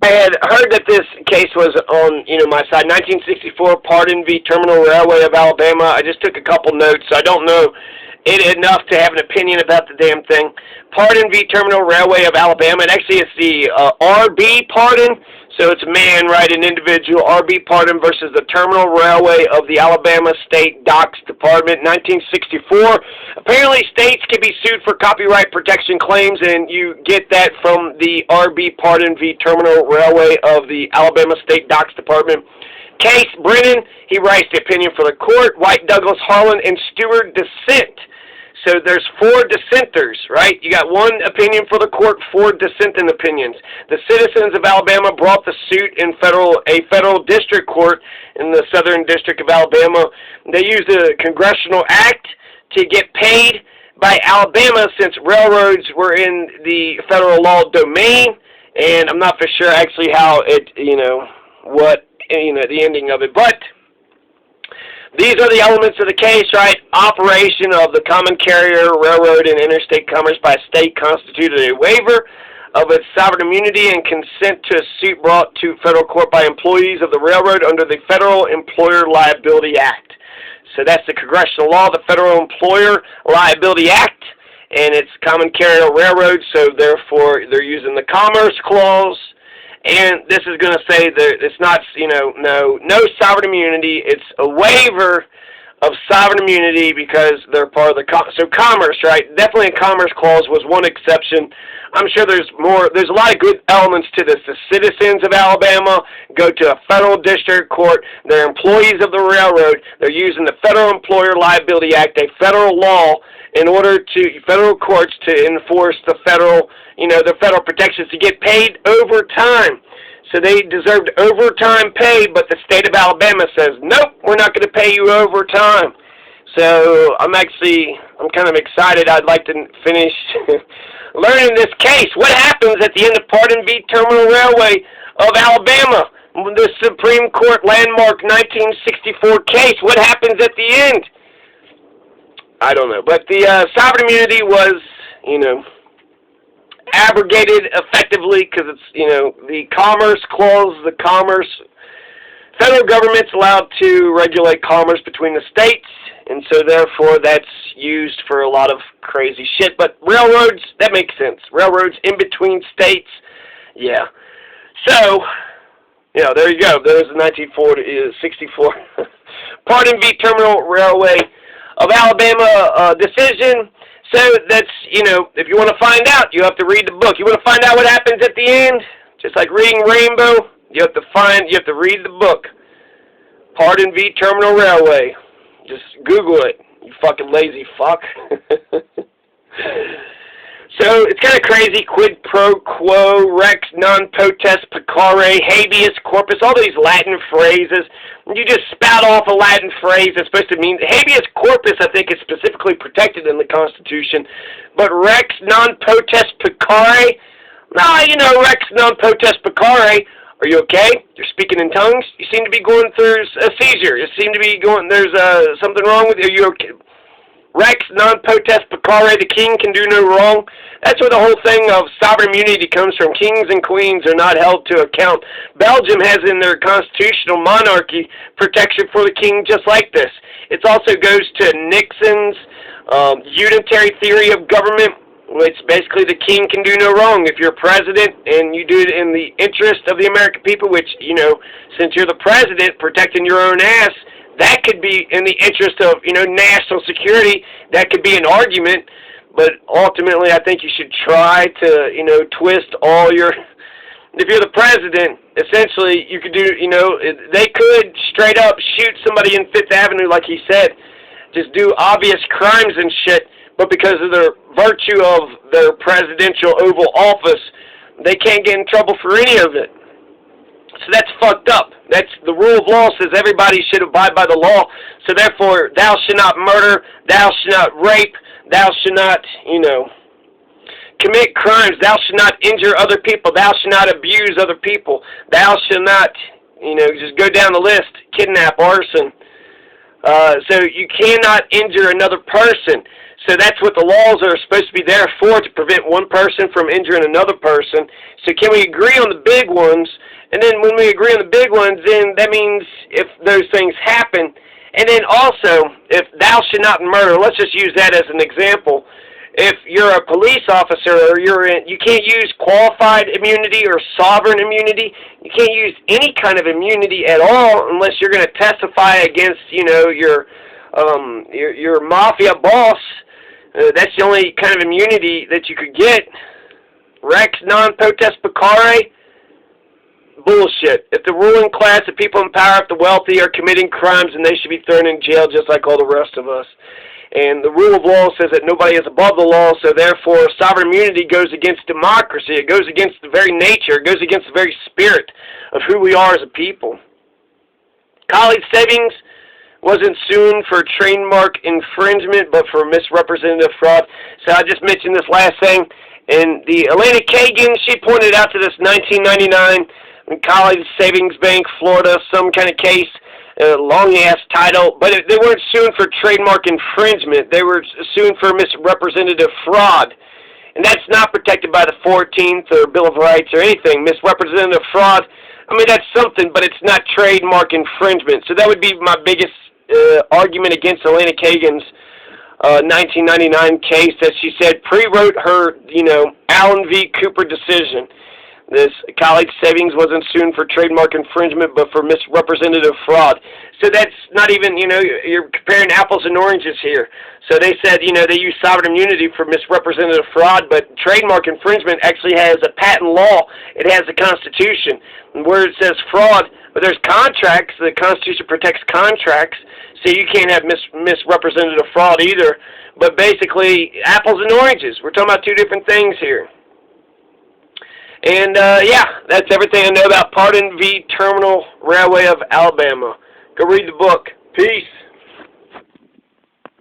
I had heard that this case was on, my side. 1964, Parden v. Terminal Railway of Alabama. I just took a couple notes. I don't know it enough to have an opinion about the damn thing. Parden v. Terminal Railway of Alabama. And actually, it's the R.B. Parden. So it's a man, right, an individual. R.B. Parden versus the Terminal Railway of the Alabama State Docks Department, 1964. Apparently, states can be sued for copyright protection claims, and you get that from the R.B. Parden v. Terminal Railway of the Alabama State Docks Department. Case Brennan, he writes the opinion for the court. White, Douglas, Harlan, and Stewart dissent. So there's 4 dissenters, right? You got one opinion for the court, 4 dissenting opinions. The citizens of Alabama brought the suit in a federal district court in the Southern District of Alabama. They used a congressional act to get paid by Alabama since railroads were in the federal law domain, and I'm not for sure actually how it, the ending of it, but these are the elements of the case, right? Operation of the common carrier, railroad, and interstate commerce by a state constituted a waiver of its sovereign immunity and consent to a suit brought to federal court by employees of the railroad under the Federal Employer Liability Act. So that's the congressional law, the Federal Employer Liability Act, and it's common carrier railroad, so therefore they're using the Commerce Clause. And this is going to say that it's not, no sovereign immunity. It's a waiver of sovereign immunity because they're part of the commerce, right? Definitely a Commerce Clause was one exception. I'm sure there's more. There's a lot of good elements to this. The citizens of Alabama go to a federal district court. They're employees of the railroad. They're using the Federal Employer Liability Act, a federal law, in order to federal courts to enforce the federal, the federal protections to get paid overtime. So they deserved overtime pay, but the state of Alabama says, nope, we're not going to pay you overtime. So I'm kind of excited. I'd like to finish learning this case. What happens at the end of Parden v. Terminal Railway of Alabama? The Supreme Court landmark 1964 case. What happens at the end? I don't know. But the sovereign immunity was, abrogated effectively because it's, the Commerce Clause, federal government's allowed to regulate commerce between the states, and so therefore that's used for a lot of crazy shit. But railroads, that makes sense. Railroads in between states, yeah. So, there you go. There's the 1964 Parden v. Terminal Railway of Alabama decision. So that's, if you want to find out, you have to read the book. You want to find out what happens at the end? Just like reading Rainbow, you have to read the book. Parden v. Terminal Railway. Just Google it, you fucking lazy fuck. So it's kind of crazy. Quid pro quo, rex non potest peccare, habeas corpus, all these Latin phrases. You just spout off a Latin phrase that's supposed to mean habeas corpus. I think is specifically protected in the Constitution, but rex non potest peccare. Rex non potest peccare. Are you okay? You're speaking in tongues. You seem to be going through a seizure. You seem to be going. There's something wrong with you. Are you okay? Rex non potest peccare, the king can do no wrong. That's where the whole thing of sovereign immunity comes from. Kings and queens are not held to account. Belgium has in their constitutional monarchy protection for the king just like this. It also goes to Nixon's unitary theory of government, which basically the king can do no wrong. If you're president and you do it in the interest of the American people, which, since you're the president protecting your own ass, that could be in the interest of, national security. That could be an argument, but ultimately I think you should try to, twist all your... If you're the president, essentially you could do, they could straight up shoot somebody in Fifth Avenue, like he said, just do obvious crimes and shit, but because of their virtue of their presidential Oval Office, they can't get in trouble for any of it. So that's fucked up. That's the rule of law says everybody should abide by the law. So therefore, thou shalt not murder, thou shalt not rape, thou shalt not, commit crimes, thou shalt not injure other people, thou shalt not abuse other people, thou shalt not, just go down the list, kidnap, arson. So you cannot injure another person. So that's what the laws are supposed to be there for, to prevent one person from injuring another person. So can we agree on the big ones? And then when we agree on the big ones, then that means if those things happen, and then also, if thou should not murder, let's just use that as an example. If you're a police officer, or you can't use qualified immunity or sovereign immunity. You can't use any kind of immunity at all unless you're going to testify against, your mafia boss. That's the only kind of immunity that you could get. Rex non potest peccare. Bullshit. If the ruling class, the people in power, if the wealthy are committing crimes, then they should be thrown in jail just like all the rest of us. And the rule of law says that nobody is above the law, so therefore sovereign immunity goes against democracy. It goes against the very nature. It goes against the very spirit of who we are as a people. College savings wasn't sued for trademark infringement, but for misrepresentative fraud. So I just mentioned this last thing. And the Elena Kagan, she pointed out to this 1999 College Savings Bank, Florida, some kind of case, long-ass title, but they weren't suing for trademark infringement. They were suing for misrepresentative fraud. And that's not protected by the 14th or Bill of Rights or anything. Misrepresentative fraud, I mean, that's something, but it's not trademark infringement. So that would be my biggest argument against Elena Kagan's 1999 case, that she said pre-wrote her, Allen v. Cooper decision. This college savings wasn't sued for trademark infringement, but for misrepresentative fraud. So that's not even, you're comparing apples and oranges here. So they said, they use sovereign immunity for misrepresentative fraud, but trademark infringement actually has a patent law. It has a Constitution. And where it says fraud, but there's contracts. The Constitution protects contracts, so you can't have misrepresentative fraud either. But basically, apples and oranges. We're talking about two different things here. And, that's everything I know about Parden v. Terminal Railway of Alabama. Go read the book.